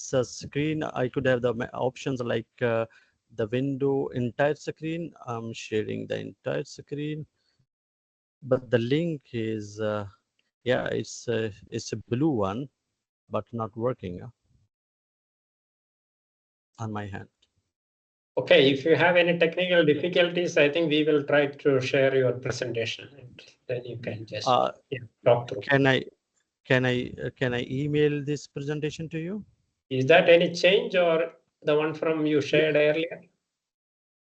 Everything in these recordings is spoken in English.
it's a screen. I could have the options like the window entire screen. I'm sharing the entire screen, but the link is yeah, it's a blue one, but not working on my hand. Okay, if you have any technical difficulties, I think we will try to share your presentation, and then you can just talk through. Can I email this presentation to you? Is that any change or the one from you shared earlier?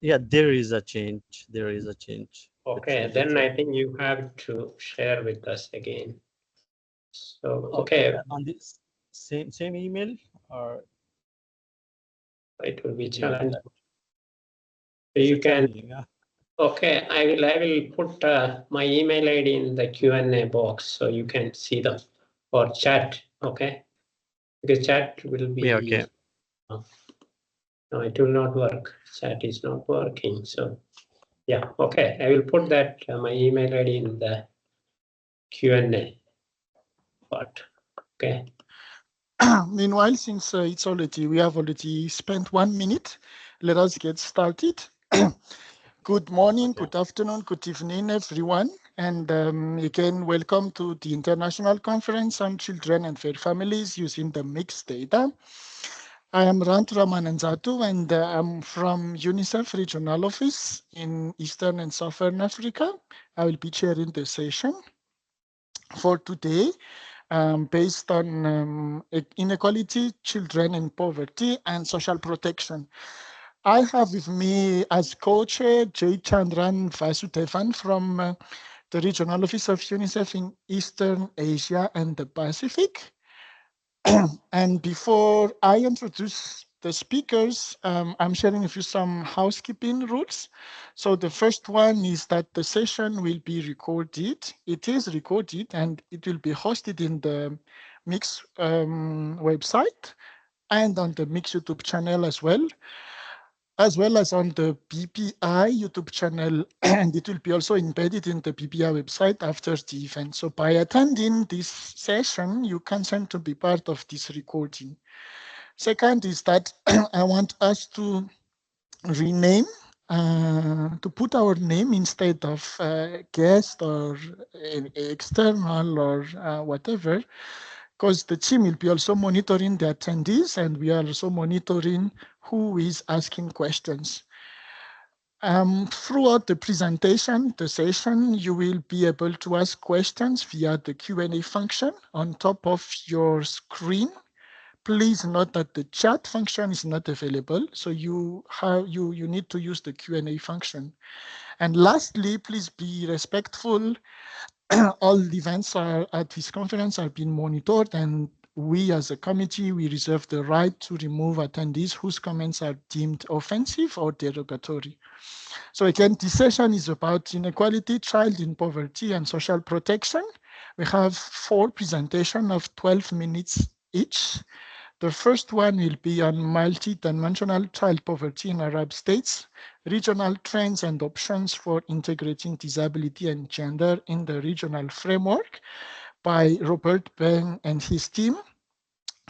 Yeah, there is a change. There is a change. Okay, then I think you have to share with us again. So okay, on this same email, or it will be challenging. So you can. Okay, I will put my email ID in the Q&A box so you can see them, or chat. Okay, because chat will be. Okay. No, it will not work. Chat is not working. So yeah, okay. I will put that my email ID in the Q&A part. Okay. Meanwhile, since we have already spent 1 minute, let us get started. Good morning, good afternoon, good evening, everyone. And again, welcome to the International Conference on Children and Fair Families using the mixed data. I am Ranto Ramananjato, and I'm from UNICEF Regional Office in Eastern and Southern Africa. I will be chairing the session for today, based on inequality, children in poverty, and social protection. I have with me as co-chair Jayachandran Vasudevan from the Regional Office of UNICEF in Eastern Asia and the Pacific. And before I introduce the speakers, I'm sharing with you some housekeeping rules. So the first one is that the session will be recorded. It is recorded and it will be hosted in the Mix website and on the Mix YouTube channel as well as on the BPI YouTube channel, and it will be also embedded in the BPI website after the event. So by attending this session, you consent to be part of this recording. Second is that I want us to rename, to put our name instead of guest or external or whatever, because the team will be also monitoring the attendees, and we are also monitoring who is asking questions. Throughout the presentation, the session, you will be able to ask questions via the Q&A function on top of your screen. Please note that the chat function is not available, so you need to use the Q&A function. And lastly, please be respectful. All events at this conference are being monitored, and we as a committee, we reserve the right to remove attendees whose comments are deemed offensive or derogatory. So again, this session is about inequality, child in poverty, and social protection. We have 4 presentations of 12 minutes each. The first one will be on multidimensional child poverty in Arab states, regional trends and options for integrating disability and gender in the regional framework by Robert Bain and his team.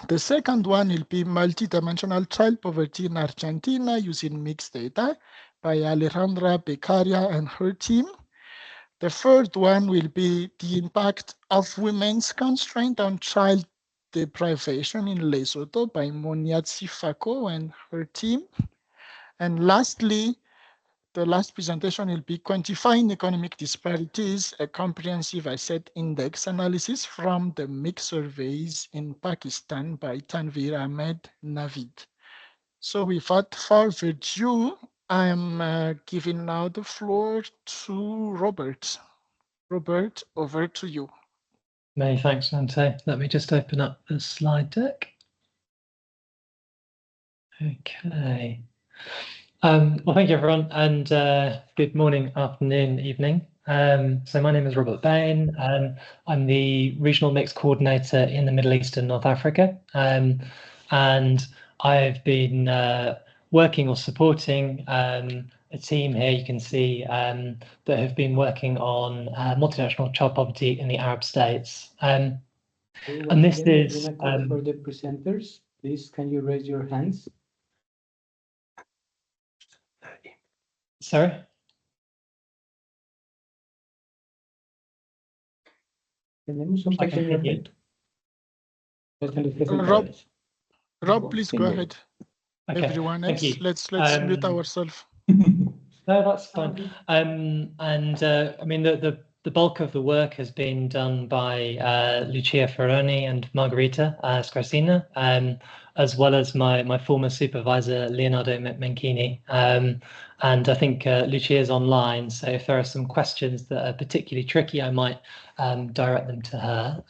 The second one will be multidimensional child poverty in Argentina using mixed data by Alejandra Beccaria and her team. The third one will be the impact of women's constraint on child deprivation in Lesotho by Monyatsi, Fako and her team. And lastly, the last presentation will be quantifying economic disparities, a comprehensive asset index analysis from the mixed surveys in Pakistan by Tanveer Ahmed Navid. So without further ado, I am giving now the floor to Robert. Robert, over to you. Many thanks, Ranto. Let me just open up the slide deck. Okay. Well, thank you, everyone, and good morning, afternoon, evening. So my name is Robert Bain, and I'm the Regional Mix Coordinator in the Middle East and North Africa. And I've been working or supporting a team here, you can see, that have been working on multinational child poverty in the Arab states. And this is... for the presenters. Please, can you raise your hands? Sorry? I can hear you. Rob, please go ahead. Okay, Everyone thank else, you. let's mute ourselves. No, that's fine. I mean, the bulk of the work has been done by Lucia Ferrone and Margherita Squarcina, as well as my former supervisor, Leonardo Menchini. And I think Lucia is online, so if there are some questions that are particularly tricky, I might direct them to her.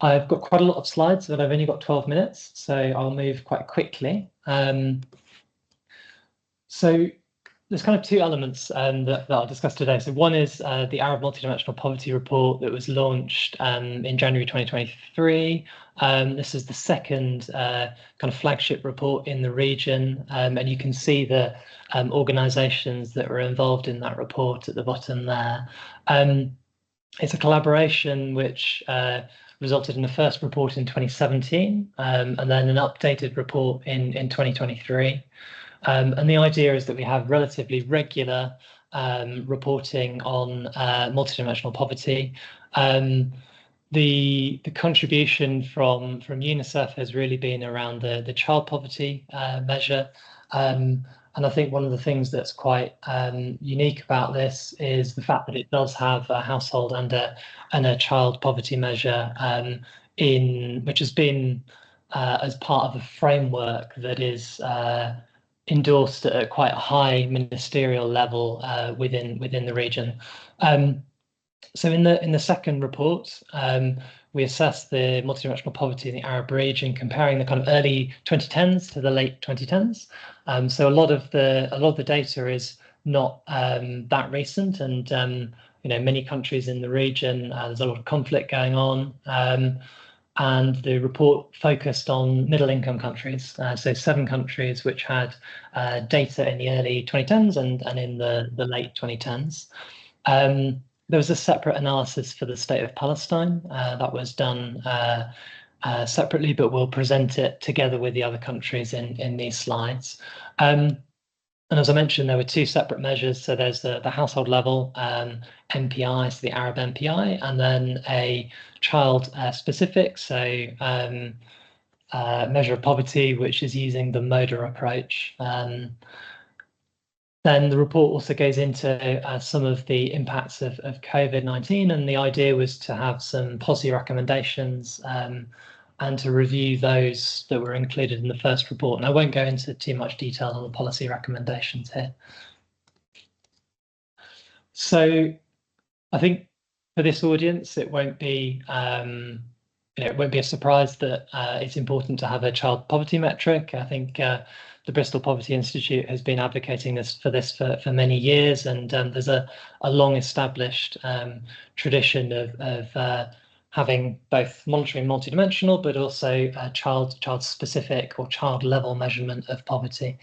I've got quite a lot of slides, but I've only got 12 minutes, so I'll move quite quickly. So there's kind of two elements that I'll discuss today. So one is the Arab Multidimensional Poverty Report that was launched in January 2023. This is the second kind of flagship report in the region, and you can see the organisations that were involved in that report at the bottom there. It's a collaboration which resulted in the first report in 2017, and then an updated report in 2023. And the idea is that we have relatively regular reporting on multidimensional poverty. The contribution from UNICEF has really been around the child poverty measure. And I think one of the things that's quite unique about this is the fact that it does have a household and a child poverty measure which has been as part of a framework that is endorsed at quite a high ministerial level within the region. So in the second report, we assessed the multidimensional poverty in the Arab region, comparing the kind of early 2010s to the late 2010s. So a lot of the data is not that recent, and many countries in the region, there's a lot of conflict going on. And the report focused on middle-income countries, so 7 countries which had data in the early 2010s and in the late 2010s. There was a separate analysis for the state of Palestine that was done separately, but we'll present it together with the other countries in these slides. And as I mentioned, there were 2 separate measures. So there's the household level MPI, so the Arab MPI, and then a child specific, so measure of poverty, which is using the MODA approach. Then the report also goes into some of the impacts of COVID-19, and the idea was to have some policy recommendations and to review those that were included in the first report. And I won't go into too much detail on the policy recommendations here. So I think for this audience, it won't be it won't be a surprise that it's important to have a child poverty metric. I think the Bristol Poverty Institute has been advocating for this for many years, and there's a long established tradition of having both monitoring multidimensional, but also child specific or child level measurement of poverty.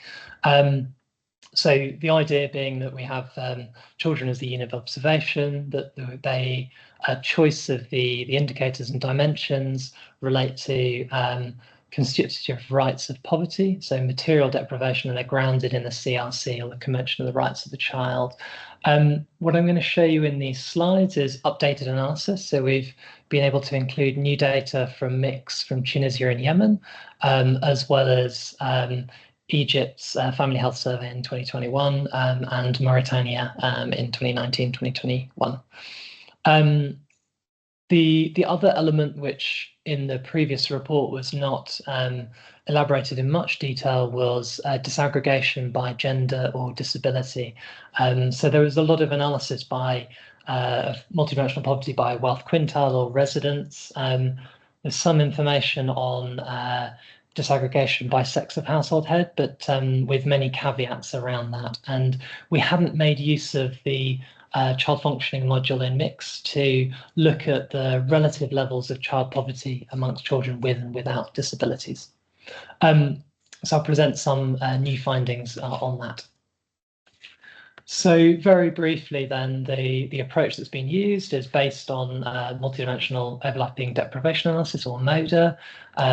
So the idea being that we have children as the unit of observation, that they choice of the indicators and dimensions relate to constitutive rights of poverty, so material deprivation, and they're grounded in the CRC, or the Convention of the Rights of the Child. What I'm going to show you in these slides is updated analysis. So we've been able to include new data from MIX from Tunisia and Yemen, as well as Egypt's Family Health Survey in 2021 and Mauritania in 2019-2021. The other element, which in the previous report was not elaborated in much detail, was disaggregation by gender or disability. So there was a lot of analysis by multidimensional poverty by wealth quintile or residence. There's some information on disaggregation by sex of household head, but with many caveats around that. And we haven't made use of the child functioning module in MIX to look at the relative levels of child poverty amongst children with and without disabilities. So I'll present some new findings on that. So very briefly then, the approach that's been used is based on multidimensional overlapping deprivation analysis, or MODA,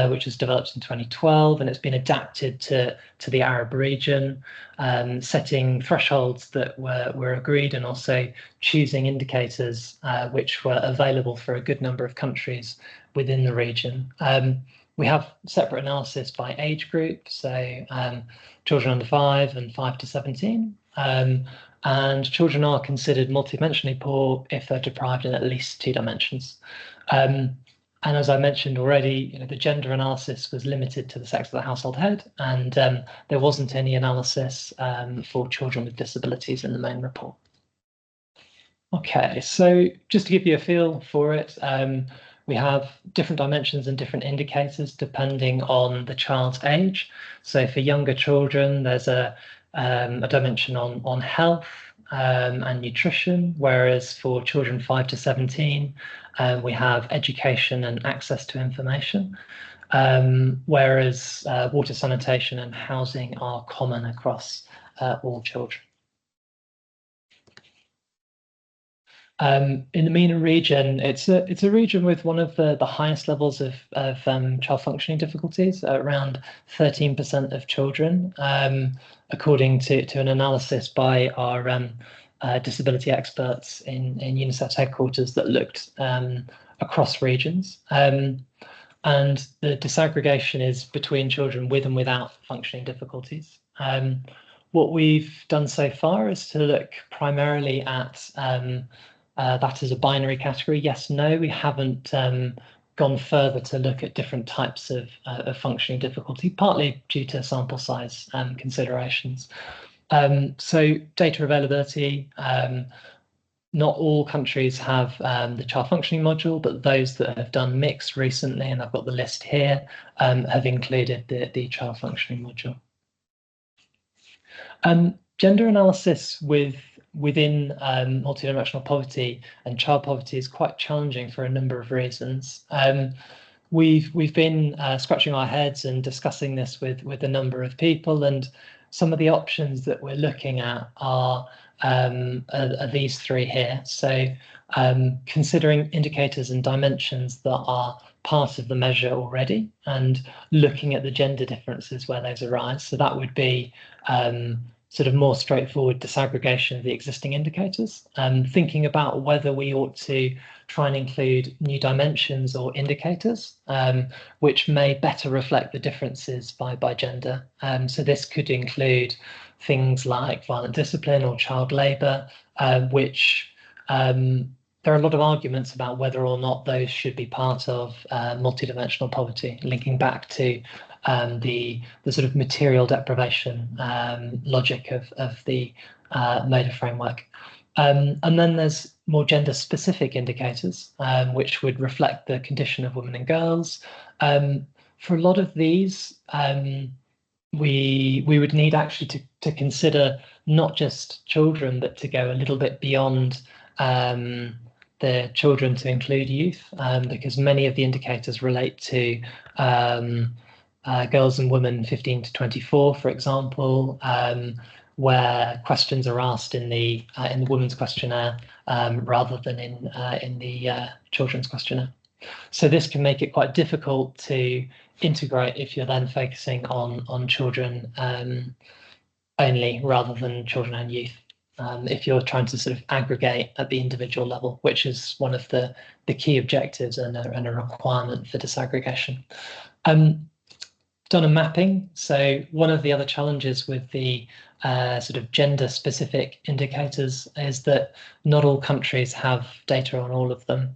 which was developed in 2012, and it's been adapted to the Arab region, setting thresholds that were agreed, and also choosing indicators which were available for a good number of countries within the region. We have separate analysis by age group, so children under 5 and 5 to 17. And children are considered multidimensionally poor if they're deprived in at least 2 dimensions. And as I mentioned already, the gender analysis was limited to the sex of the household head, and there wasn't any analysis for children with disabilities in the main report. Okay, so just to give you a feel for it, we have different dimensions and different indicators depending on the child's age. So for younger children, there's a dimension on health and nutrition, whereas for children 5 to 17, we have education and access to information, whereas water, sanitation and housing are common across all children. In the MENA region, it's a region with one of the highest levels of child functioning difficulties, around 13% of children, according to an analysis by our disability experts in UNICEF's headquarters that looked across regions. And the disaggregation is between children with and without functioning difficulties. What we've done so far is to look primarily at that as a binary category, yes, no. We haven't gone further to look at different types of functioning difficulty, partly due to sample size considerations. So data availability, not all countries have the child functioning module, but those that have done mixed recently, and I've got the list here, have included the child functioning module. Gender analysis within multidimensional poverty and child poverty is quite challenging for a number of reasons. We've been scratching our heads and discussing this with a number of people, and some of the options that we're looking at are these 3 here. So considering indicators and dimensions that are part of the measure already, and looking at the gender differences where those arise. So that would be sort of more straightforward disaggregation of the existing indicators, thinking about whether we ought to try and include new dimensions or indicators, which may better reflect the differences by gender. So this could include things like violent discipline or child labour, which there are a lot of arguments about whether or not those should be part of multidimensional poverty, linking back to the sort of material deprivation logic of the MODA framework. And then there's more gender-specific indicators, which would reflect the condition of women and girls. For a lot of these, we would need actually to consider not just children, but to go a little bit beyond the children to include youth, because many of the indicators relate to girls and women 15 to 24, for example, where questions are asked in the women's questionnaire rather than in the children's questionnaire. So this can make it quite difficult to integrate if you're then focusing on children only rather than children and youth. If you're trying to sort of aggregate at the individual level, which is one of the key objectives and a requirement for disaggregation. Done a mapping. So one of the other challenges with the sort of gender-specific indicators is that not all countries have data on all of them.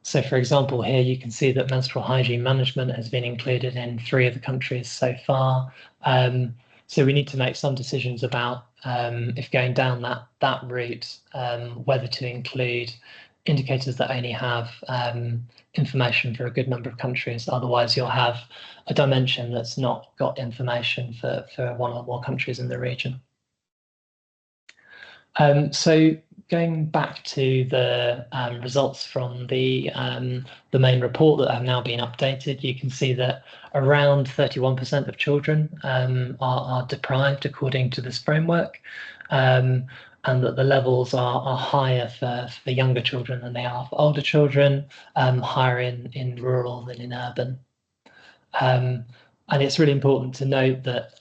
So for example, here you can see that menstrual hygiene management has been included in 3 of the countries so far. So we need to make some decisions about if going down that route, whether to include indicators that only have information for a good number of countries. Otherwise, you'll have a dimension that's not got information for 1 or more countries in the region. So going back to the results from the main report that have now been updated, you can see that around 31% of children are deprived according to this framework. and that the levels are higher for younger children than they are for older children, higher in rural than in urban. And it's really important to note that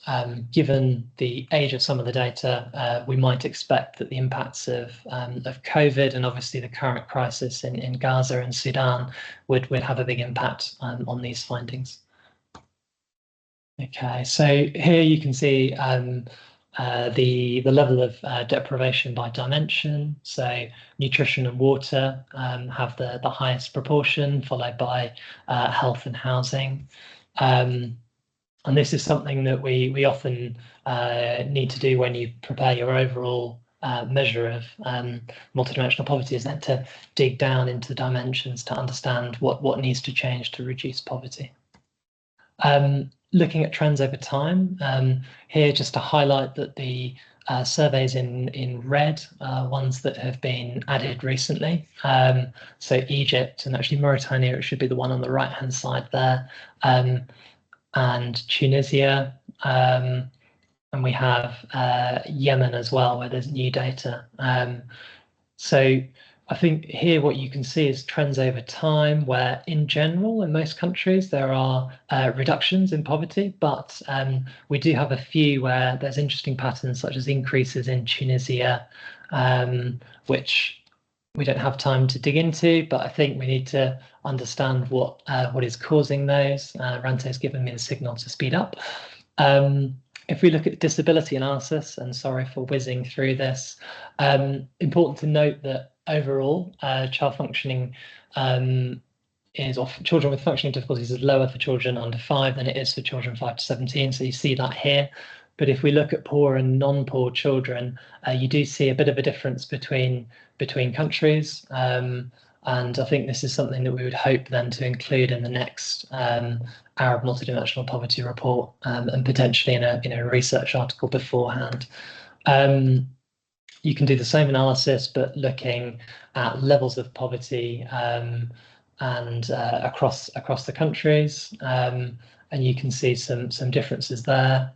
given the age of some of the data, we might expect that the impacts of COVID and obviously the current crisis in Gaza and Sudan would have a big impact on these findings. Okay, so here you can see the level of deprivation by dimension. So nutrition and water have the highest proportion, followed by health and housing. And this is something that we often need to do when you prepare your overall measure of multidimensional poverty, is then to dig down into the dimensions to understand what needs to change to reduce poverty. Looking at trends over time, here just to highlight that the surveys in red are ones that have been added recently. So Egypt and actually Mauritania, it should be the one on the right-hand side there, and Tunisia, and we have Yemen as well, where there's new data. So I think here what you can see is trends over time, where in general, in most countries, there are reductions in poverty, but we do have a few where there's interesting patterns, such as increases in Tunisia, which we don't have time to dig into, but I think we need to understand what is causing those. Ranto has given me the signal to speed up. If we look at disability analysis, and sorry for whizzing through this, important to note that overall, child functioning children with functioning difficulties is lower for children under 5 than it is for children 5 to 17. So you see that here. But if we look at poor and non-poor children, you do see a bit of a difference between countries. And I think this is something that we would hope then to include in the next Arab multidimensional poverty report, and potentially in a research article beforehand. You can do the same analysis, but looking at levels of poverty and across the countries. And you can see some differences there,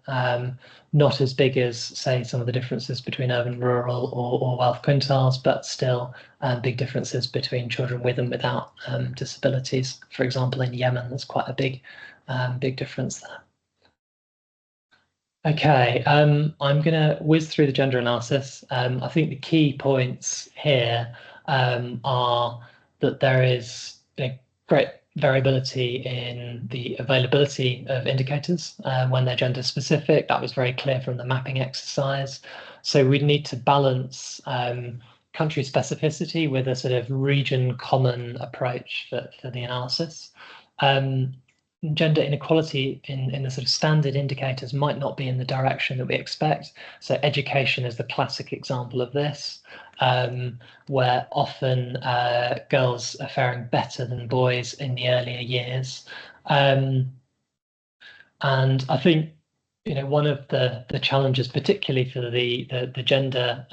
not as big as, say, some of the differences between urban and rural or wealth quintiles, but still big differences between children with and without disabilities. For example, in Yemen, there's quite a big difference there. Okay, I'm going to whiz through the gender analysis. I think the key points here are that there is great variability in the availability of indicators when they're gender specific. That was very clear from the mapping exercise. So we need to balance country specificity with a sort of region common approach for the analysis. Gender inequality in the sort of standard indicators might not be in the direction that we expect. So education is the classic example of this, where often girls are faring better than boys in the earlier years. And I think, one of the challenges, particularly for the gender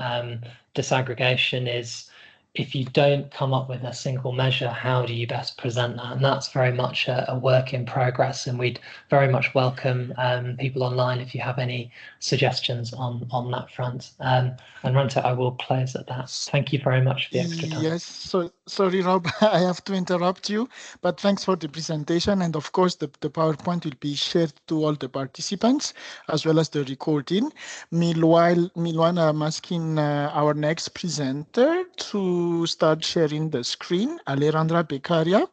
disaggregation, is if you don't come up with a single measure, how do you best present that? And that's very much a work in progress. And we'd very much welcome people online if you have any suggestions on that front. And Ranto, I will close at that. Thank you very much for the extra time. Yes, so sorry, Rob, I have to interrupt you, but thanks for the presentation. And of course, the PowerPoint will be shared to all the participants, as well as the recording. Meanwhile, I'm asking our next presenter to start sharing the screen, Alejandra Beccaria.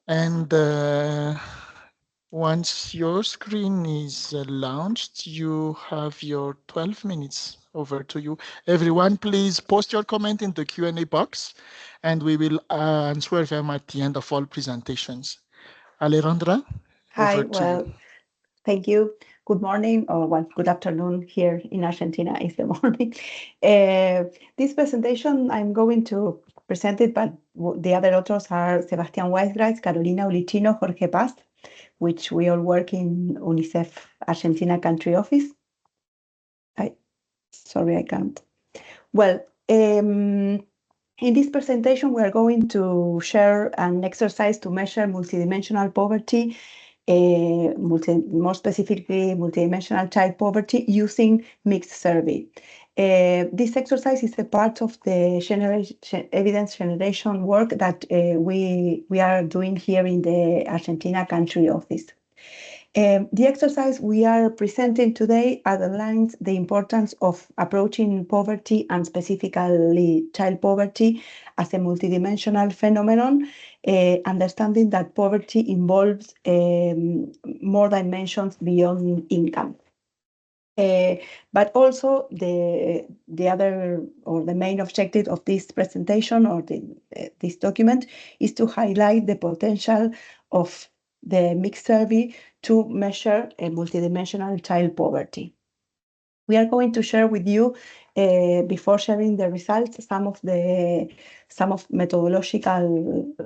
And once your screen is launched, you have your 12 minutes. Over to you. Everyone, please post your comment in the Q&A box, and we will answer them at the end of all presentations. Alejandra, Hi, well, thank you. Good morning, or well, good afternoon here in Argentina. It's the morning. This presentation, I'm going to present it, but the other authors are Sebastian Waisgrais, Carolina Aulicino, Jorge Paz, which we all work in UNICEF Argentina country office. Sorry, I can't. Well, in this presentation, we are going to share an exercise to measure multidimensional poverty, more specifically, multidimensional child poverty using mixed survey. This exercise is a part of the evidence generation work that we are doing here in the Argentina country office. The exercise we are presenting today outlines the importance of approaching poverty and specifically child poverty as a multidimensional phenomenon, understanding that poverty involves more dimensions beyond income. But also the other or the main objective of this presentation or this document is to highlight the potential of the mixed survey to measure a multidimensional child poverty. We are going to share with you, before sharing the results, some of methodological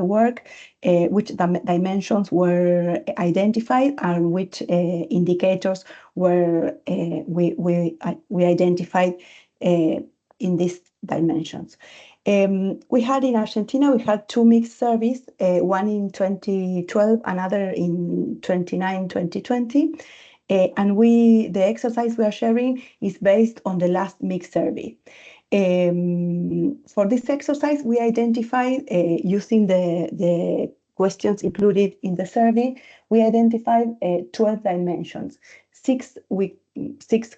work, which dimensions were identified and which indicators were we identified in these dimensions. We had in Argentina, we had two mixed surveys, one in 2012, another in 2020. And the exercise we are sharing is based on the last mixed survey. For this exercise, we identified, using the questions included in the survey, we identified 12 dimensions. Six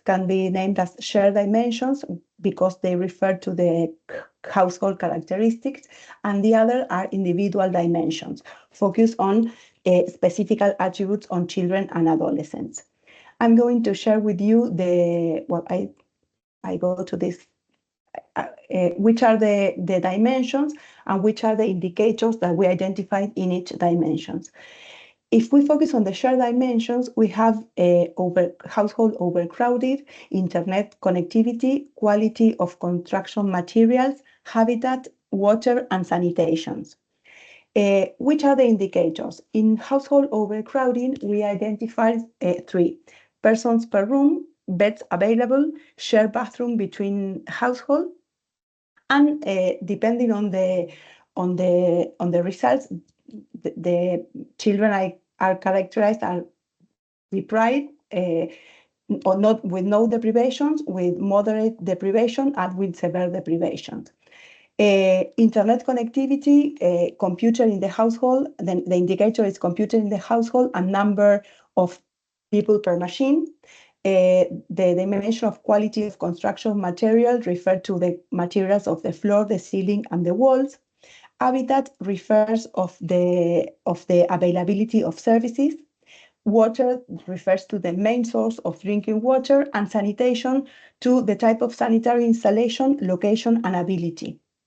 can be named as shared dimensions because they refer to the household characteristics, and the other are individual dimensions, focused on specific attributes on children and adolescents. I'm going to share with you I go to this, which are the dimensions and which are the indicators that we identified in each dimensions. If we focus on the shared dimensions, we have household overcrowded, internet connectivity, quality of construction materials, habitat, water, and sanitations. Which are the indicators? In household overcrowding, we identified 3: persons per room, beds available, shared bathroom between household, and depending on the results, the children are characterized as deprived, or not with no deprivations, with moderate deprivation, and with severe deprivation. Internet connectivity, computer in the household, then the indicator is computer in the household and number of people per machine. The dimension of quality of construction material refer to the materials of the floor, the ceiling, and the walls. Habitat refers of the availability of services. Water refers to the main source of drinking water, and sanitation to the type of sanitary installation, location, and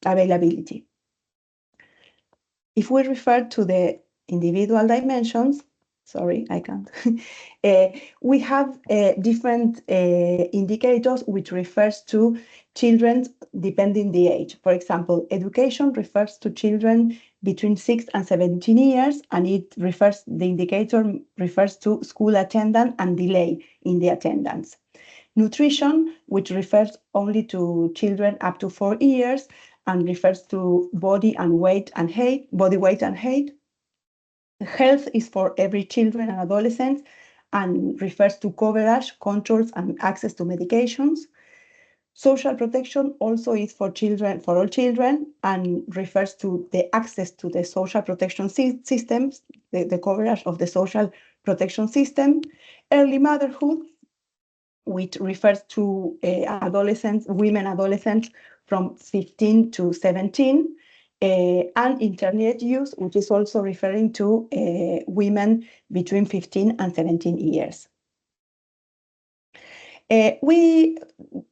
availability. If we refer to the individual dimensions, sorry, I can't. We have different indicators which refers to children depending the age. For example, education refers to children between 6 and 17 years, and the indicator refers to school attendance and delay in the attendance. Nutrition, which refers only to children up to 4 years and refers to body weight and height. Health is for every children and adolescents and refers to coverage, controls, and access to medications. Social protection also is for all children, and refers to the access to the social protection systems, the coverage of the social protection system. Early motherhood, which refers to women adolescents from 15 to 17. And internet use, which is also referring to women between 15 and 17 years.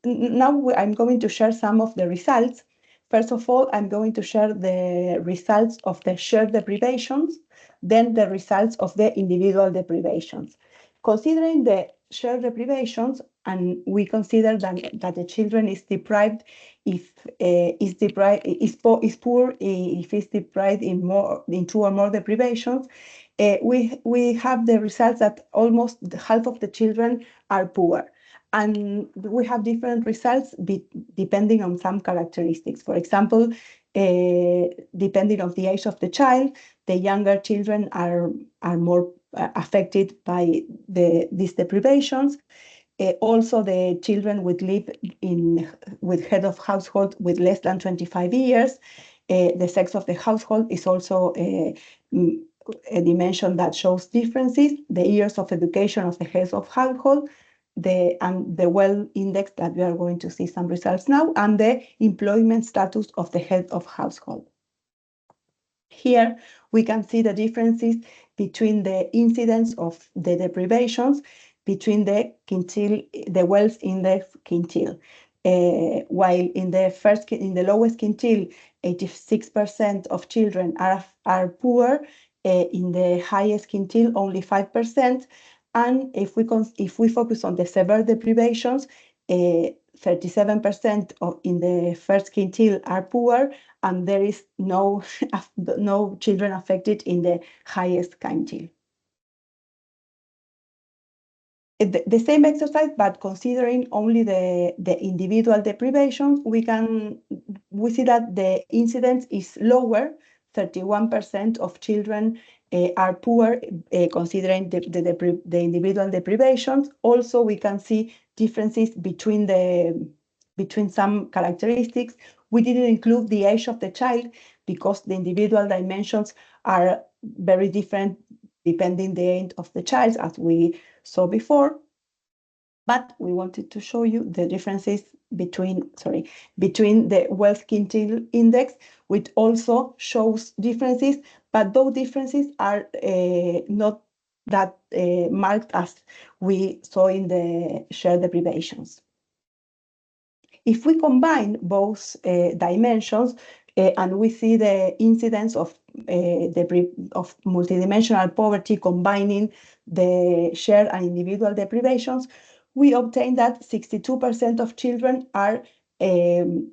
Now I'm going to share some of the results. First of all, I'm going to share the results of the shared deprivations, then the results of the individual deprivations. Considering the shared deprivations, and we consider that the children is deprived if is poor if is deprived in 2 or more deprivations. We have the results that almost half of the children are poor. And we have different results depending on some characteristics. For example, depending on the age of the child, the younger children are more affected by these deprivations. Also, the children would live with head of household with less than 25 years. The sex of the household is also a dimension that shows differences. The years of education of the heads of household, and the well index that we are going to see some results now, and the employment status of the head of household. Here we can see the differences between the incidence of the deprivations between the quintile, the wealth index quintile. While in the lowest quintile, 86% of children are poor. In the highest quintile, only 5%. And if we focus on the severe deprivations, 37% in the first quintile are poor, and there is no children affected in the highest quintile. The same exercise, but considering only the individual deprivations, we see that the incidence is lower. 31% of children are poor, considering the individual deprivations. Also, we can see differences between some characteristics. We didn't include the age of the child because the individual dimensions are very different depending the age of the child, as we saw before. But we wanted to show you the differences between the wealth quintile index, which also shows differences, but those differences are not that marked as we saw in the shared deprivations. If we combine both dimensions and we see the incidence of multidimensional poverty combining the shared and individual deprivations, we obtain that 62% of children are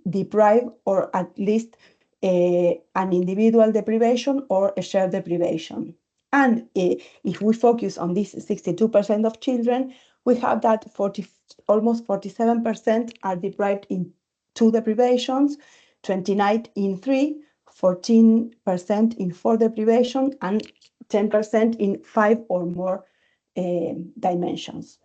deprived, or at least an individual deprivation or a shared deprivation. And if we focus on this 62% of children, we have that almost 47% are deprived in 2 deprivations, 29 in 3, 14% in 4 deprivation, and 10% in 5 or more dimensions.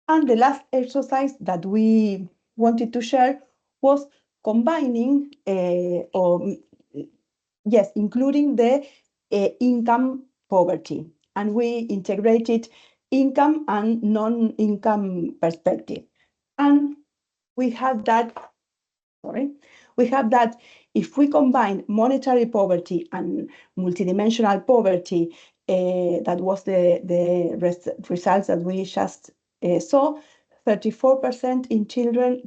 And the last exercise that we wanted to share was combining, including the income poverty. And we integrated income and non-income perspective. And we have that if we combine monetary poverty and multidimensional poverty, that was the results that we just saw, 34% in children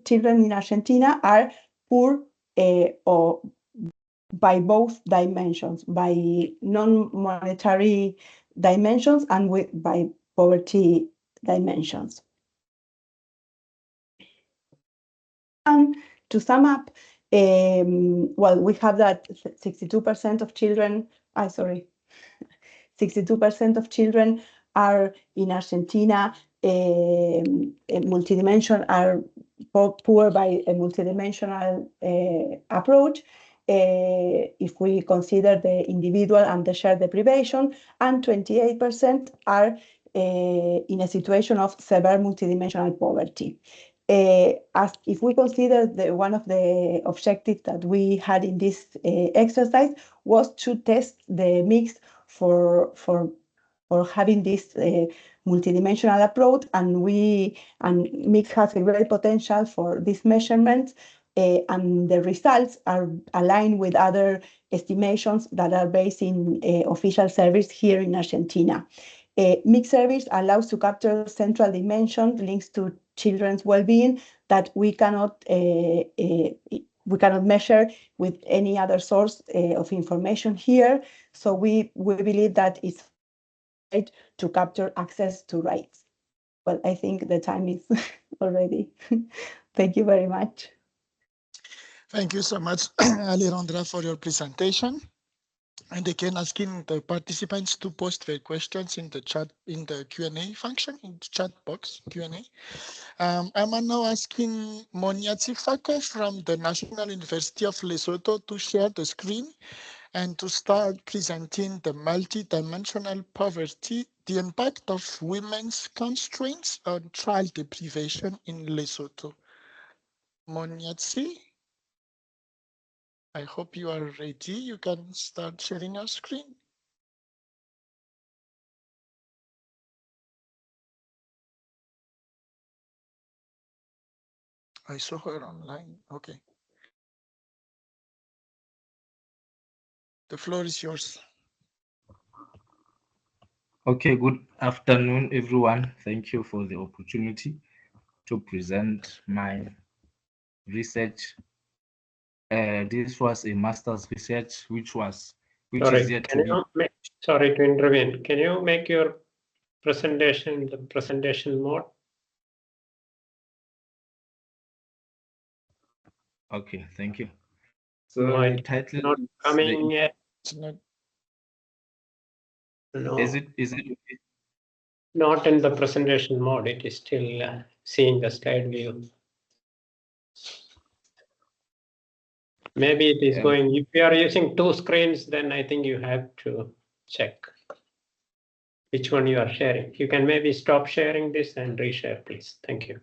in Argentina are poor or by both dimensions, by non-monetary dimensions and by poverty dimensions. And to sum up, we have that 62% of children, 62% of children are in Argentina multidimensional, are poor by a multidimensional approach. If we consider the individual and the shared deprivation, and 28% are in a situation of severe multidimensional poverty. As if we consider one of the objectives that we had in this exercise was to test the mix for having this multidimensional approach, and mix has a great potential for these measurements, and the results are aligned with other estimations that are based in official surveys here in Argentina. Mixed service allows to capture central dimension links to children's well-being that we cannot measure with any other source of information here. So we believe that it's right to capture access to rights. Well, I think the time is already. Thank you very much. Thank you so much, Alejandra, for your presentation. And again, asking the participants to post their questions in the chat, in the Q&A function, in the chat box Q&A. I'm now asking Monyatsi Fako from the National University of Lesotho to share the screen and to start presenting the multidimensional poverty the impact of women's constraints on child deprivation in Lesotho. Monyatsi, I hope you are ready. You can start sharing your screen. I saw her online. Okay. The floor is yours. Okay, good afternoon, everyone. Thank you for the opportunity to present my research. This was a master's research, which is yet to be. Sorry to intervene. Can you make your presentation the presentation mode? Okay, thank you. So the title not coming yet. No. Is it okay? Not in the presentation mode. It is still seeing the slide view. Maybe it is going. If you are using two screens, then I think you have to check which one you are sharing. You can maybe stop sharing this and reshare, please. Thank you.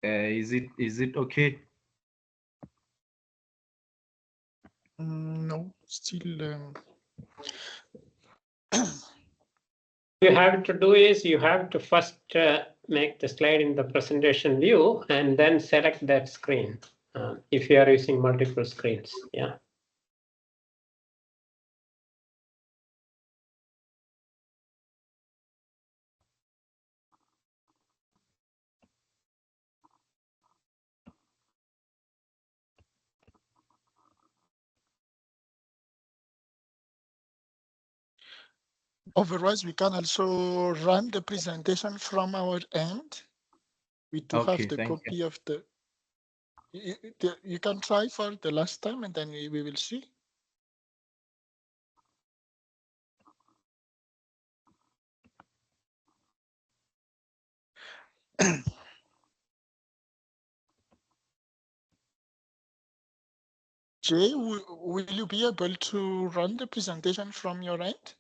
Is it okay? No, still. You have to do is you have to first make the slide in the presentation view and then select that screen if you are using multiple screens. Yeah. Otherwise, we can also run the presentation from our end. We do have the copy of the. You can try for the last time, and then we will see. Jay, will you be able to run the presentation from your end?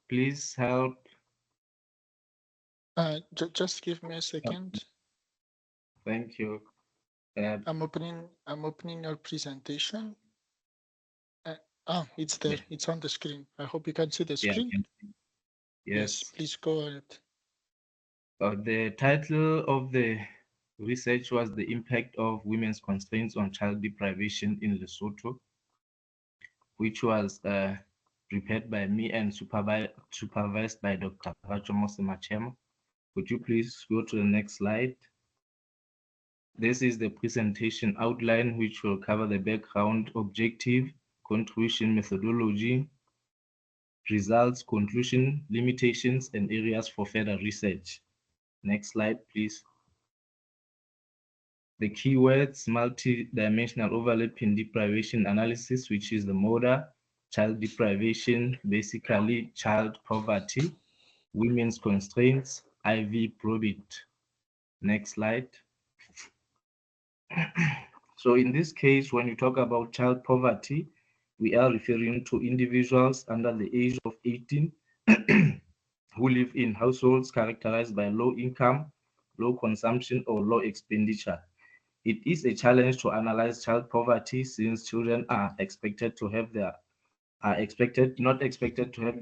Please help. Just give me a second. Thank you. I'm opening your presentation. It's there. Yeah. It's on the screen. I hope you can see the screen. Yeah, yes, please go ahead. The title of the research was The Impact of Women's Constraints on Child Deprivation in Lesotho, which was prepared by me and supervised by Dr. Ratjomose Machema. Could you please go to the next slide? This is the presentation outline, which will cover the background, objective, contribution, methodology, results, conclusion, limitations, and areas for further research. Next slide, please. The keywords: multi-dimensional overlapping deprivation analysis, which is the MODA, child deprivation, basically child poverty, women's constraints, IV probit. Next slide. So in this case, when you talk about child poverty, we are referring to individuals under the age of 18 who live in households characterized by low income, low consumption, or low expenditure. It is a challenge to analyze child poverty since children are not expected to have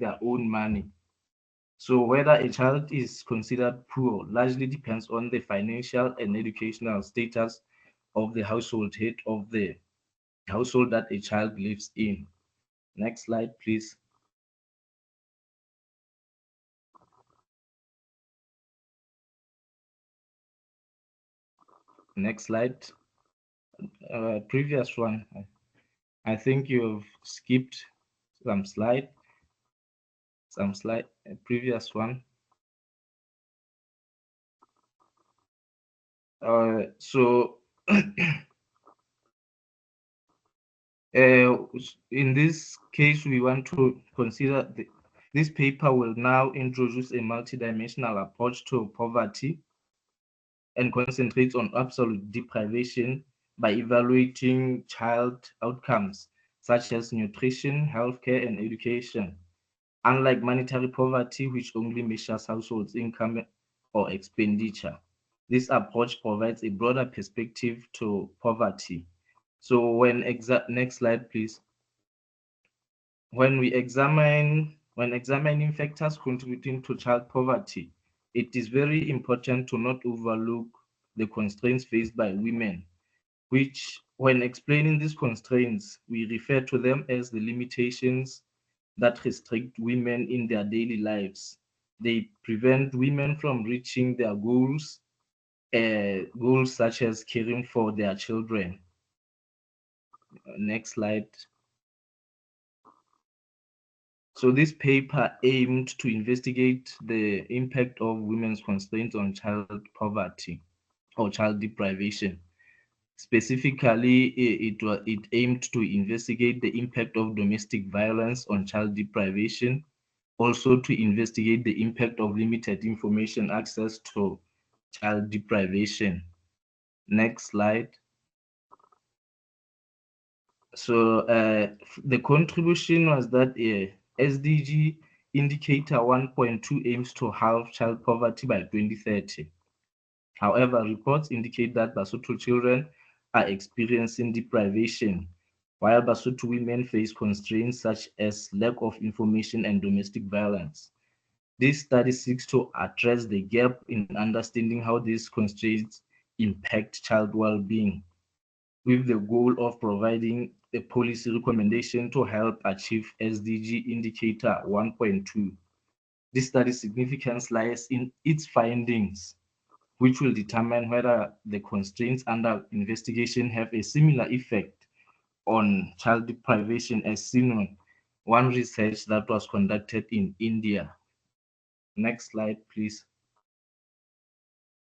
their own money. So whether a child is considered poor largely depends on the financial and educational status of the household head of the household that a child lives in. Next slide, please. Next slide. Previous one. I think you've skipped some slide. Previous one. So in this case, we want to consider this paper will now introduce a multidimensional approach to poverty and concentrates on absolute deprivation by evaluating child outcomes such as nutrition, healthcare, and education. Unlike monetary poverty, which only measures households' income or expenditure, this approach provides a broader perspective to poverty. So next slide, please. When examining factors contributing to child poverty, it is very important to not overlook the constraints faced by women, which, when explaining these constraints, we refer to them as the limitations that restrict women in their daily lives. They prevent women from reaching their goals, goals such as caring for their children. Next slide. So this paper aimed to investigate the impact of women's constraints on child poverty or child deprivation. Specifically, it aimed to investigate the impact of domestic violence on child deprivation, also to investigate the impact of limited information access to child deprivation. Next slide. So the contribution was that SDG indicator 1.2 aims to halve child poverty by 2030. However, reports indicate that Basotho children are experiencing deprivation, while Basotho women face constraints such as lack of information and domestic violence. This study seeks to address the gap in understanding how these constraints impact child well-being, with the goal of providing a policy recommendation to help achieve SDG indicator 1.2. This study's significance lies in its findings, which will determine whether the constraints under investigation have a similar effect on child deprivation as seen on one research that was conducted in India. Next slide, please.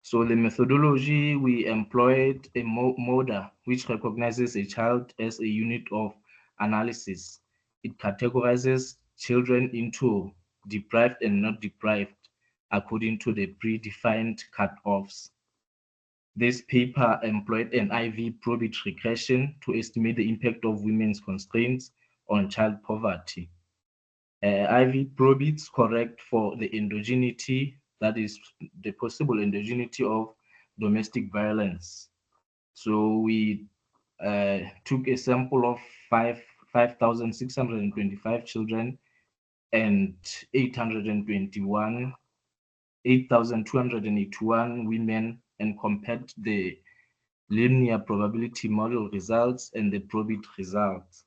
So the methodology, we employed a MODA, which recognizes a child as a unit of analysis. It categorizes children into deprived and not deprived according to the predefined cutoffs. This paper employed an IV probit regression to estimate the impact of women's constraints on child poverty. IV probits correct for the endogeneity, that is the possible endogeneity of domestic violence. So we took a sample of 5,625 children and 8,281 women and compared the linear probability model results and the probit results.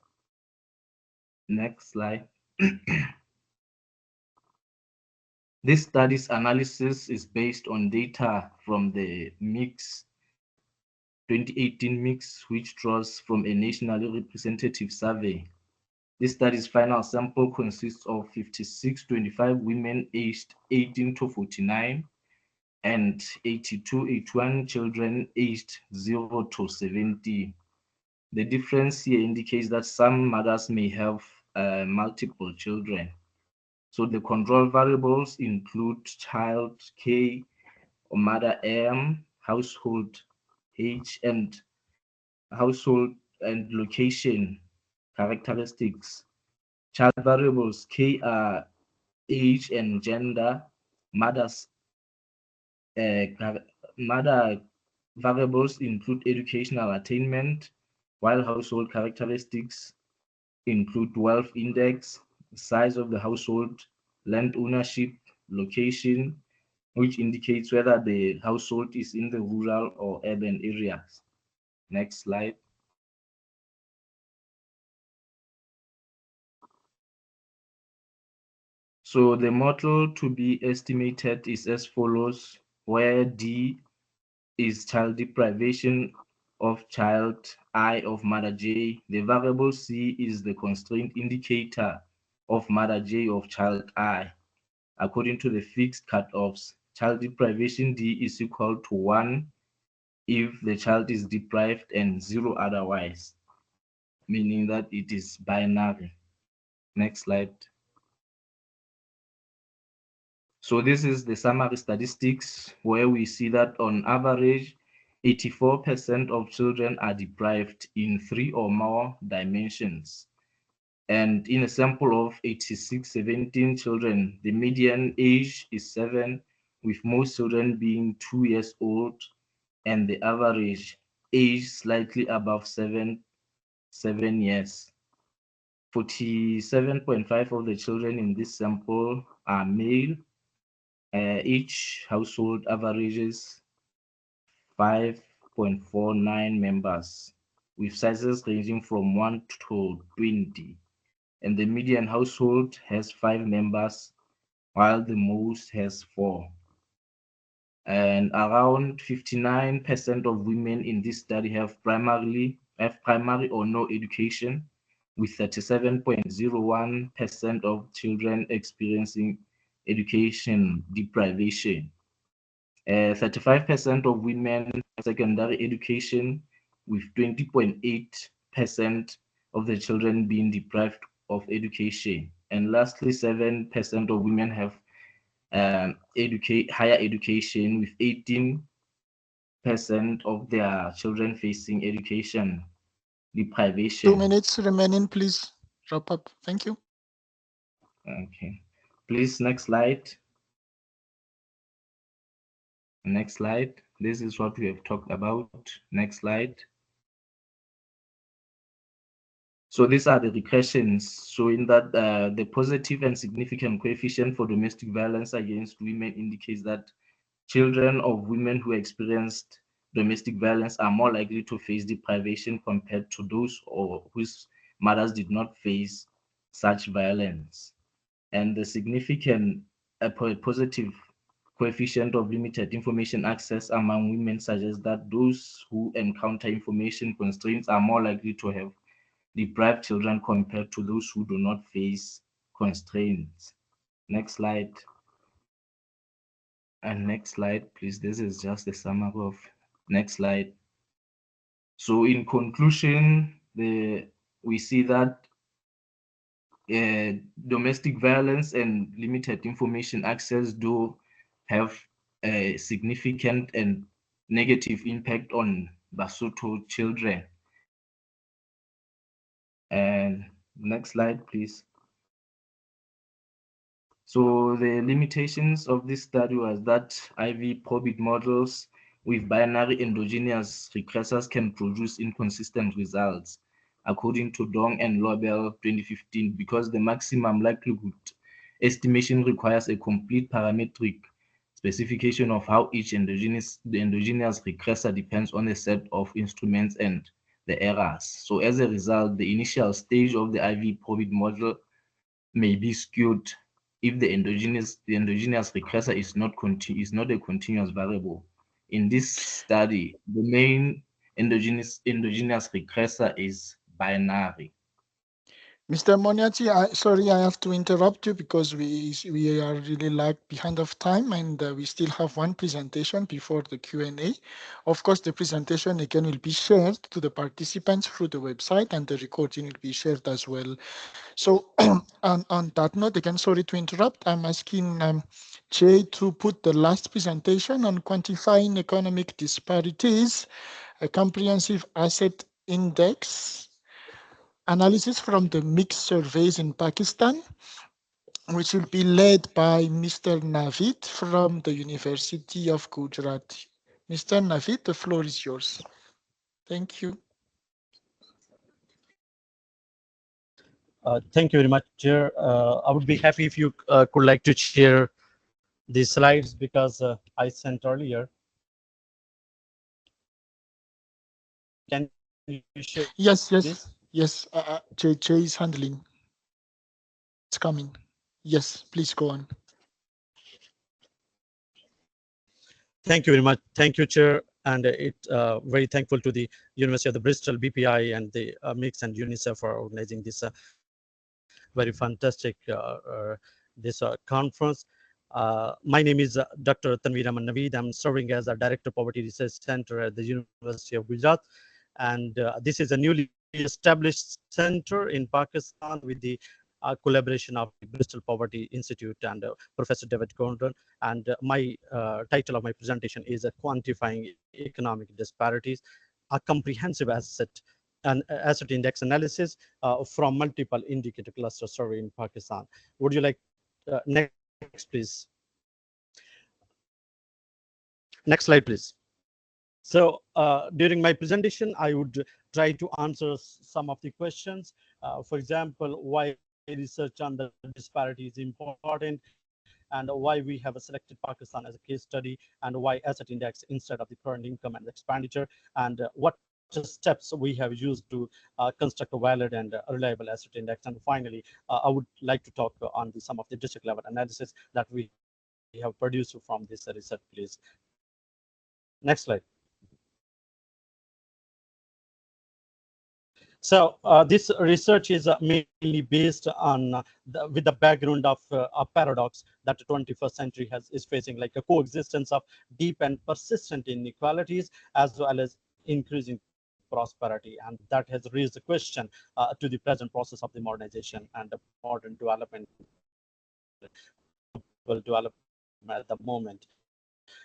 Next slide. This study's analysis is based on data from the MIX 2018 MIX, which draws from a nationally representative survey. This study's final sample consists of 5625 women aged 18 to 49 and 8281 children aged 0 to 70. The difference here indicates that some mothers may have multiple children. So the control variables include child K or mother M, household H, and household and location characteristics. Child variables K are age and gender. Mother variables include educational attainment, while household characteristics include wealth index, size of the household, land ownership, location, which indicates whether the household is in the rural or urban areas. Next slide. So the model to be estimated is as follows, where D is child deprivation of child I of mother J. The variable C is the constraint indicator of mother J of child I. According to the fixed cutoffs, child deprivation D is equal to 1 if the child is deprived and 0 otherwise, meaning that it is binary. Next slide. So this is the summary statistics where we see that on average, 84% of children are deprived in 3 or more dimensions. And in a sample of 17 children, the median age is 7, with most children being 2 years old, and the average age slightly above 7 years. 47.5 of the children in this sample are male. Each household averages 5.49 members, with sizes ranging from 1 to 20. And the median household has 5 members, while the most has 4. And around 59% of women in this study have primary or no education, with 37.01% of children experiencing education deprivation. 35% of women have secondary education, with 20.8% of the children being deprived of education. And lastly, 7% of women have higher education, with 18% of their children facing education deprivation. 2 minutes remaining, please wrap up. Thank you. Okay, please, next slide. Next slide. This is what we have talked about. Next slide. So these are the regressions showing that the positive and significant coefficient for domestic violence against women indicates that children of women who experienced domestic violence are more likely to face deprivation compared to those whose mothers did not face such violence. And the significant positive coefficient of limited information access among women suggests that those who encounter information constraints are more likely to have deprived children compared to those who do not face constraints. Next slide. And next slide, please. This is just a summary of next slide. So in conclusion, we see that domestic violence and limited information access do have a significant and negative impact on Basotho children. And next slide, please. So the limitations of this study was that IV probit models with binary endogenous regressors can produce inconsistent results, according to Dong and Lobel 2015, because the maximum likelihood estimation requires a complete parametric specification of how each endogenous regressor depends on a set of instruments and the errors. So as a result, the initial stage of the IV probit model may be skewed if the endogenous regressor is not a continuous variable. In this study, the main endogenous regressor is binary. Mr. Monyatsi, sorry, I have to interrupt you because we are really behind of time, and we still have one presentation before the Q&A. Of course, the presentation again will be shared to the participants through the website, and the recording will be shared as well. So on that note, again, sorry to interrupt. I'm asking Jay to put the last presentation on quantifying economic disparities, a comprehensive asset index analysis from the mixed surveys in Pakistan, which will be led by Mr. Navid from the University of Gujarat. Mr. Navid, the floor is yours. Thank you. Thank you very much, Chair. I would be happy if you could like to share these slides because I sent earlier. Can you share? Yes. This? Yes, Jay is handling. It's coming. Yes, please go on. Thank you very much. Thank you, Chair. and it very thankful to the University of the Bristol, BPI, and the Mix and UNICEF for organizing this very fantastic this conference. My name is Dr. Tanveer Aman Naveed. I'm serving as a Director Poverty Research Center at the University of Gujarat. And this is a newly established center in Pakistan with the collaboration of the Bristol Poverty Institute and Professor David Gordon. And my title of my presentation is Quantifying Economic Disparities, a comprehensive asset index analysis from multiple indicator cluster survey in Pakistan. Would you like next, please? Next slide, please. So during my presentation, I would try to answer some of the questions. For example, why research on the disparity is important, and why we have selected Pakistan as a case study, and why asset index instead of the current income and expenditure, and what steps we have used to construct a valid and reliable asset index. And finally, I would like to talk on some of the district level analysis that we have produced from this research, please. Next slide. So this research is mainly based on with the background of a paradox that the 21st century is facing, like a coexistence of deep and persistent inequalities as well as increasing prosperity, and that has raised the question to the present process of the modernization and the modern development, global development at the moment.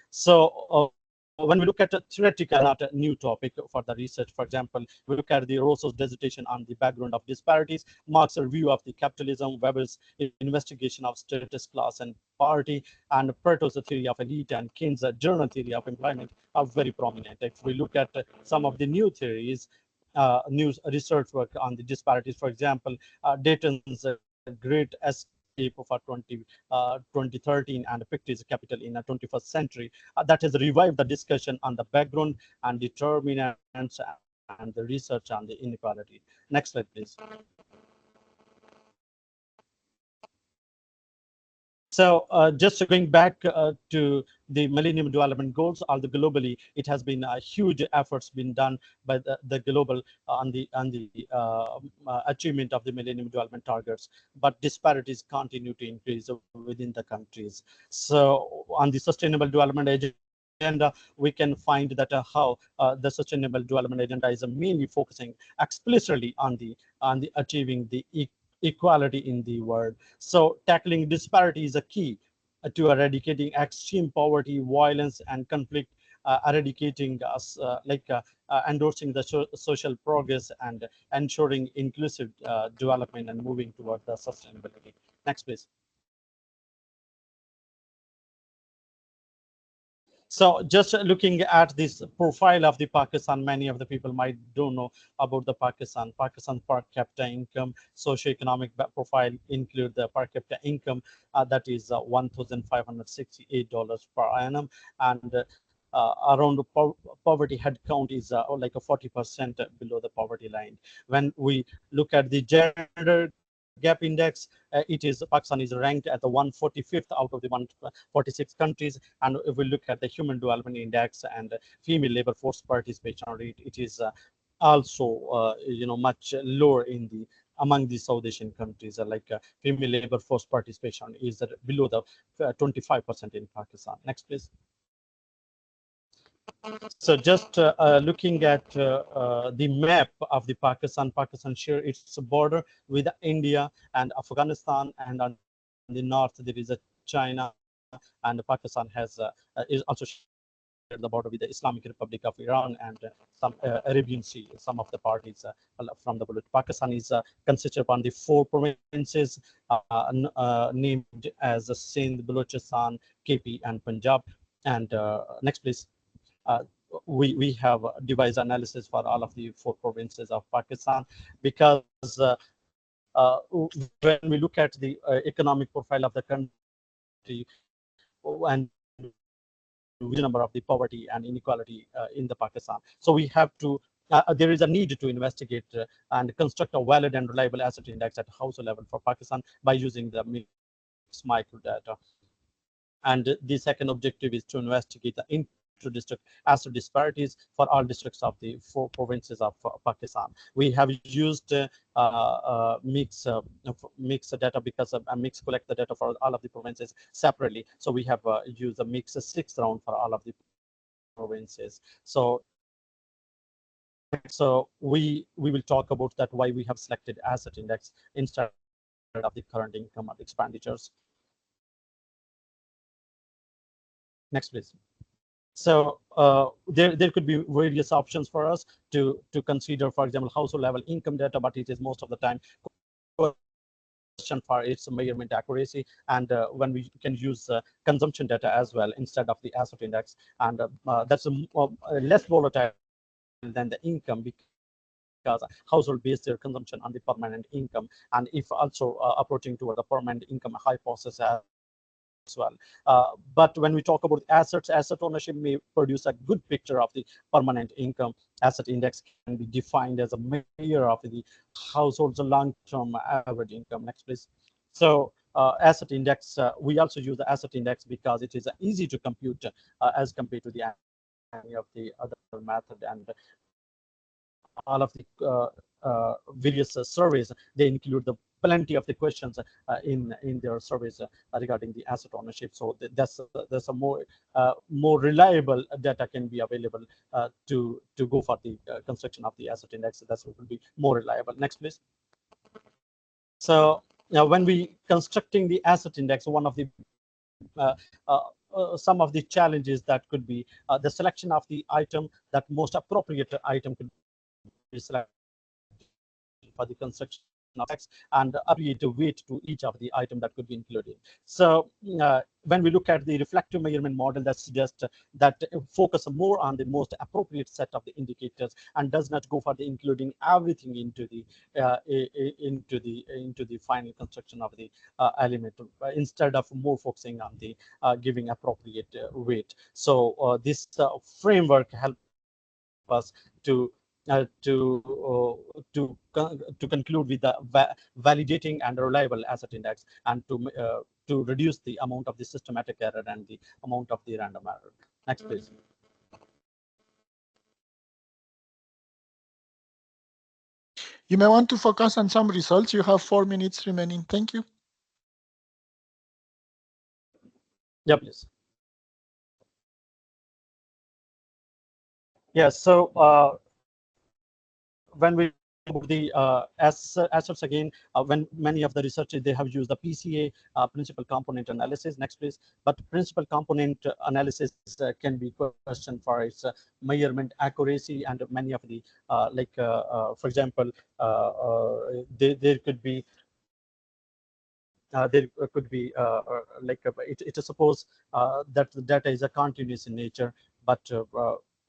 So when we look at a theoretical, not a new topic for the research, for example, we look at the Rousseau's dissertation on the background of disparities, Marx's review of the capitalism, Weber's investigation of status, class, and party, and Plato's theory of elite, and Keynes' general theory of employment are very prominent. If we look at some of the new theories, new research work on the disparities, for example, Dayton's Great Escape for 2013 and Pictures Capital in the 21st century, that has revived the discussion on the background and determinants and the research on the inequality. Next slide, please. So just going back to the Millennium Development Goals, although globally it has been huge efforts been done by the global on the achievement of the Millennium Development Targets, but disparities continue to increase within the countries. So on the Sustainable Development Agenda, we can find that how the Sustainable Development Agenda is mainly focusing explicitly on the achieving the equality in the world. So tackling disparity is a key to eradicating extreme poverty, violence, and conflict, eradicating endorsing the social progress and ensuring inclusive development and moving toward the sustainability. Next, please. So just looking at this profile of the Pakistan, many of the people might don't know about the Pakistan. Pakistan per capita income, socioeconomic profile include the per capita income that is $1,568 per annum, and around the poverty head count is like a 40% below the poverty line. When we look at the gender gap index, Pakistan is ranked at the 145th out of the 146 countries. And if we look at the Human Development Index and female labor force participation rate, it is also much lower in the among the South Asian countries. Female labor force participation is below the 25% in Pakistan. Next, please. So just looking at the map of the Pakistan share its border with India and Afghanistan, and on the north there is a China, and Pakistan has is also shared the border with the Islamic Republic of Iran and some Arabian Sea. Some of the parties from the bullet. Pakistan is consisted upon the 4 provinces named as Sindh, Balochistan, KP, and Punjab. And next, please. We have devised analysis for all of the 4 provinces of Pakistan, because when we look at the economic profile of the country and number of the poverty and inequality in the Pakistan, so we have to there is a need to investigate and construct a valid and reliable asset index at household level for Pakistan by using the mixed microdata. And the second objective is to investigate the district asset disparities for all districts of the 4 provinces of Pakistan. We have used mix data because mix collect the data for all of the provinces separately. So we have used a mix 6th round for all of the provinces. So we will talk about that why we have selected asset index instead of the current income and expenditures. Next, please. So there could be various options for us to consider, for example, household level income data, but it is most of the time question for its measurement accuracy, and when we can use consumption data as well instead of the asset index, and that's less volatile than the income because household base their consumption on the permanent income, and if also approaching toward the permanent income hypothesis as well. But when we talk about assets, asset ownership may produce a good picture of the permanent income. Asset index can be defined as a measure of the household's long-term average income. Next, please. So asset index, we also use the asset index because it is easy to compute as compared to the any of the other method, and all of the various surveys, they include the plenty of the questions in their surveys regarding the asset ownership. So that's a more reliable data can be available to go for the construction of the asset index. That will be more reliable. Next, please. So now when we constructing the asset index, one of the some of the challenges that could be the selection of the item, that most appropriate item could be selected for the construction of text, and appropriate weight to each of the item that could be included. So when we look at the reflective measurement model, that suggests that focus more on the most appropriate set of the indicators and does not go for the including everything into the final construction of the element, instead of more focusing on the giving appropriate weight. So this framework helps us to conclude with the validating and reliable asset index, and to reduce the amount of the systematic error and the amount of the random error. Next, please. You may want to focus on some results. You have 4 minutes remaining. Thank you. Yeah, please. Yeah, so when we the assets again, when many of the researchers, they have used the PCA, principal component analysis. Next, please. But principal component analysis can be questioned for its measurement accuracy, and many of the for example, there could be it is suppose that the data is a continuous in nature, but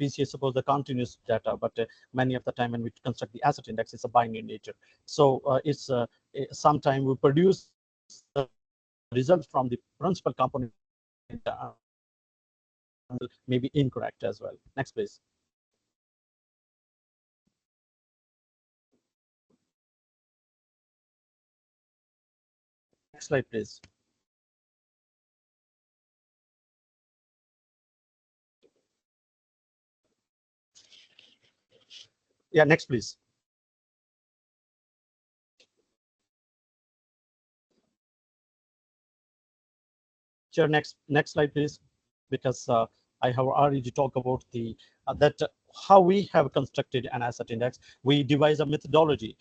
PCA suppose the continuous data, but many of the time when we construct the asset index, it's a binary nature. So it's sometimes we produce the results from the principal component may be incorrect as well. Next, please. Next slide, please. Yeah, next, please. Sure, next slide, please, because I have already talked about the how we have constructed an asset index. We devise a methodology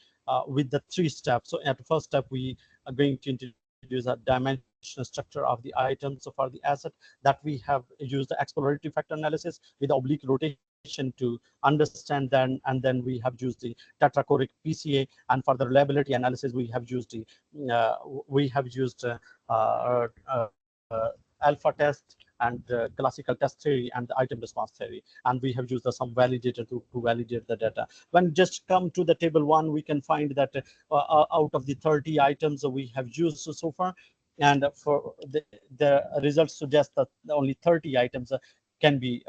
with the 3 steps. So at the first step, we are going to introduce a dimensional structure of the items. So for the asset, that we have used the exploratory factor analysis with oblique rotation to understand that, and then we have used the tetrachoric PCA, and for the reliability analysis, we have used alpha test and classical test theory and the item response theory, and we have used some validator to validate the data. When just come to the table 1, we can find that out of the 30 items we have used so far, and for the results suggest that only 30 items can be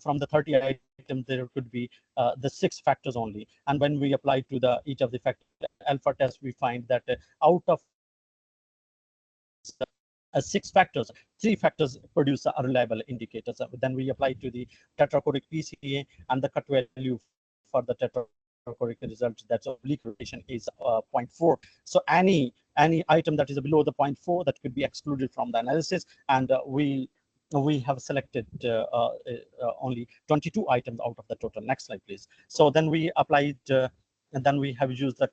from the 30 items, there could be the 6 factors only. And when we apply to the each of the factor alpha test, we find that out of 6 factors. 3 factors produce a reliable indicators. Then we apply to the tetrachoric PCA, and the cut value for the tetrachoric result, that's oblique rotation, is 0.4. So any item that is below the 0.4, that could be excluded from the analysis, and we have selected only 22 items out of the total. Next slide, please. So then we applied, and then we have used the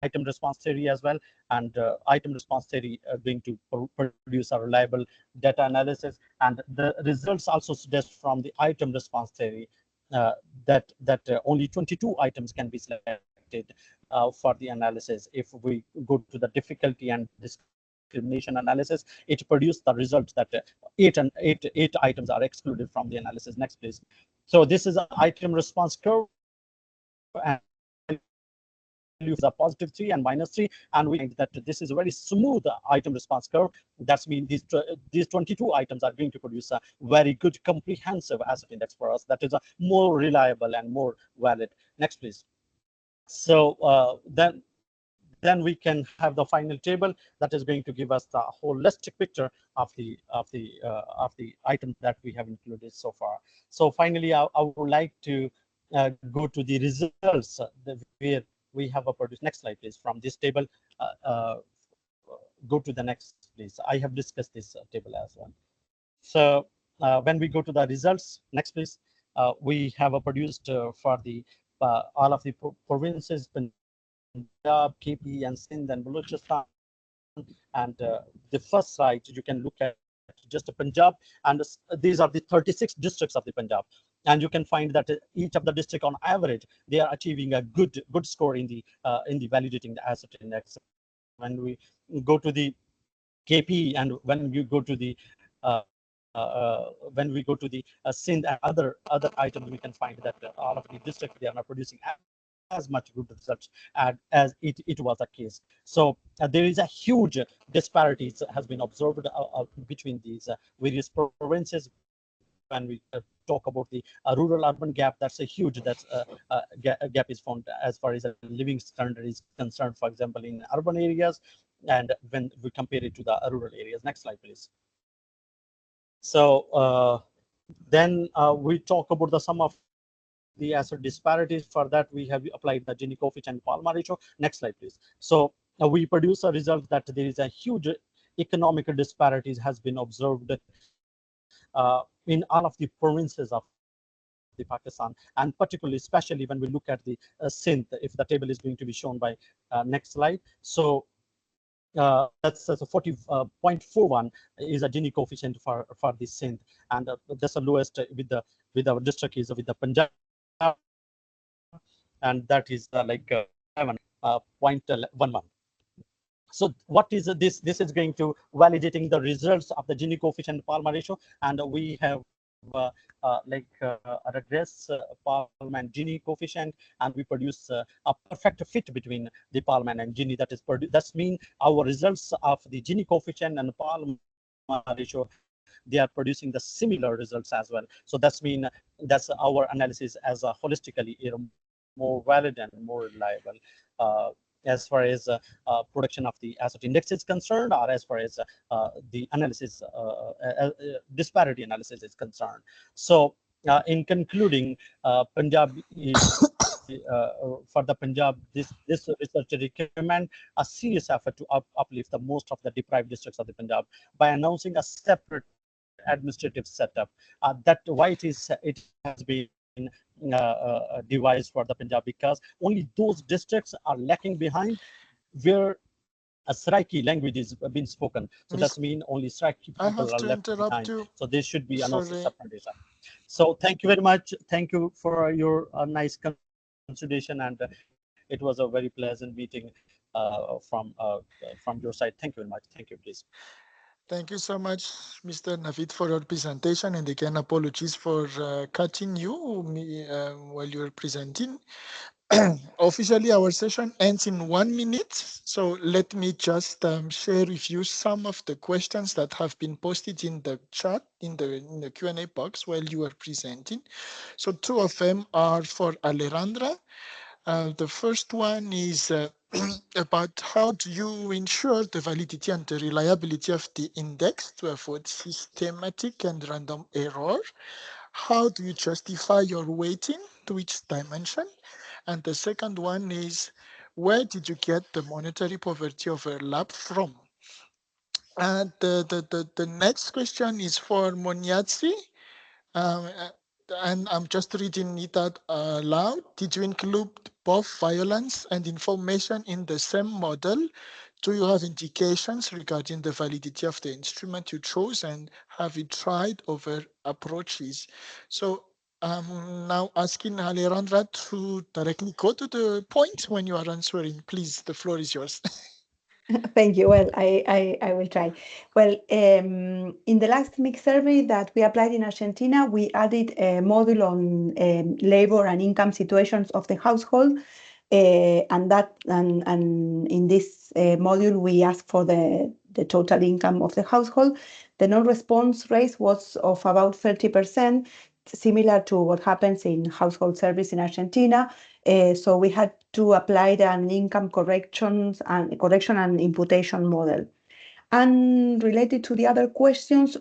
item response theory as well, and item response theory going to produce a reliable data analysis, and the results also suggest from the item response theory that only 22 items can be selected for the analysis. If we go to the difficulty and discrimination analysis, it produced the result that eight items are excluded from the analysis. Next, please. So this is an item response curve, and is a positive 3 and -3, and we think that this is a very smooth item response curve. That means these 22 items are going to produce a very good comprehensive asset index for us, that is a more reliable and more valid. Next, please. So then we can have the final table that is going to give us the holistic picture of the items that we have included so far. So finally, I would like to go to the results where we have produced. Next slide, please. From this table, go to the next, please. I have discussed this table as well. So when we go to the results, next, please, we have produced for the all of the provinces, Punjab, KP, and Sindh, and Balochistan. And the first slide, you can look at just Punjab, and these are the 36 districts of the Punjab. And you can find that each of the district on average, they are achieving a good score in the validating the asset index. When we go to the KP, and when you go to the Sindh and other items, we can find that all of the districts, they are not producing as much good results as it was the case. So there is a huge disparities has been observed between these various provinces. When we talk about the rural-urban gap, that's a huge gap is found as far as the living standard is concerned, for example, in urban areas, and when we compare it to the rural areas. Next slide, please. So then we talk about the sum of the asset disparities. For that, we have applied the Gini coefficient and Palmer ratio. Next slide, please. So we produce a result that there is a huge economic disparities has been observed in all of the provinces of the Pakistan, and particularly, especially when we look at the Sindh, if the table is going to be shown by next slide. So that's 40.41 is a Gini coefficient for the Sindh, and that's the lowest with our district is with the Punjab, and that is like 7.11. So what is this? This is going to validating the results of the Gini coefficient Palmer ratio, and we have regress Palmer and Gini coefficient, and we produce a perfect fit between the Palmer and Gini. That's mean our results of the Gini coefficient and Palmer ratio, they are producing the similar results as well. So that's mean that's our analysis as a holistically more valid and more reliable as far as production of the asset index is concerned, or as far as the analysis disparity analysis is concerned. So in concluding, Punjab is for the Punjab, this research recommend a serious effort to uplift the most of the deprived districts of the Punjab by announcing a separate administrative setup. That why it has been devised for the Punjab, because only those districts are lacking behind where a Saraiki language is being spoken. So that's mean only Saraiki people are left behind. So there should be announced separate. So thank you very much. Thank you for your nice consideration, and it was a very pleasant meeting from your side. Thank you very much. Thank you, please. Thank you so much, Mr. Navid, for your presentation, and again, apologies for cutting you while you were presenting. Officially, our session ends in 1 minute, so let me just share with you some of the questions that have been posted in the chat, in the Q&A box while you were presenting. So 2 of them are for Alejandra. The first one is about how do you ensure the validity and the reliability of the index to avoid systematic and random error? How do you justify your weighting to each dimension? And the second one is, where did you get the monetary poverty overlap from? And the next question is for Monyatsi. And I'm just reading it out loud. Did you include both violence and information in the same model? Do you have indications regarding the validity of the instrument you chose, and have you tried other approaches? So I'm now asking Alejandra to directly go to the point when you are answering. Please, the floor is yours. Thank you. Well, I will try. Well, in the last mixed survey that we applied in Argentina, we added a module on labor and income situations of the household. And in this module, we asked for the total income of the household. The non-response rate was of about 30%, similar to what happens in household service in Argentina. So we had to apply an income correction and imputation model. And related to the other questions,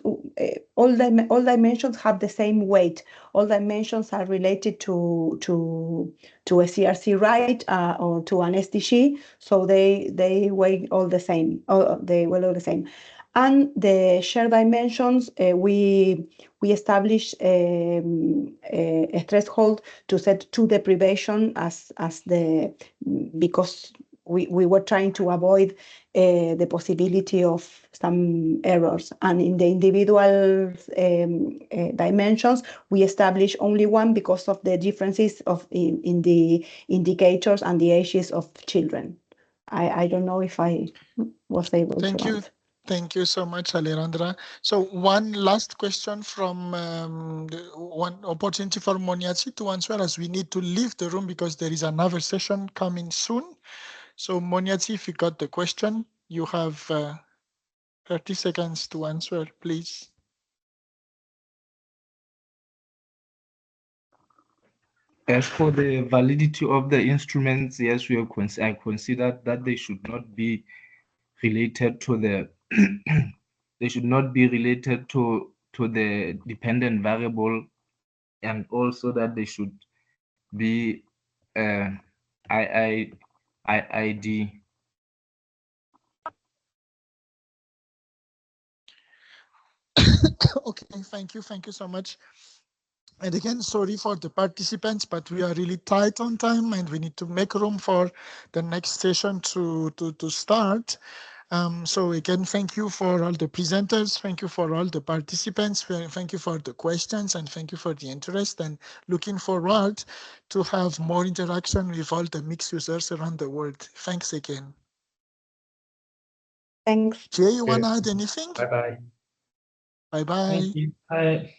all dimensions have the same weight. All dimensions are related to a CRC right or to an SDG, so they weigh all the same. They weigh all the same. And the share dimensions, we established a threshold to set to deprivation because we were trying to avoid the possibility of some errors. And in the individual dimensions, we established only one because of the differences in the indicators and the ages of children. I don't know if I was able to answer. Thank you so much, Alejandra. So one last question from one opportunity for Monyatsi to answer, as we need to leave the room because there is another session coming soon. So Monyatsi, if you got the question, you have 30 seconds to answer, please. As for the validity of the instruments, yes, I consider that they should not be related to the they should not be related to the dependent variable, and also that they should be IID. Okay, thank you so much. And again, sorry for the participants, but we are really tight on time and we need to make room for the next session to start. So again, thank you for all the presenters, thank you for all the participants, thank you for the questions, and thank you for the interest, and looking forward to have more interaction with all the mixed users around the world. Thanks again. Thanks. Jay, you want to add anything? Bye-bye. Bye-bye. Thank you. Bye.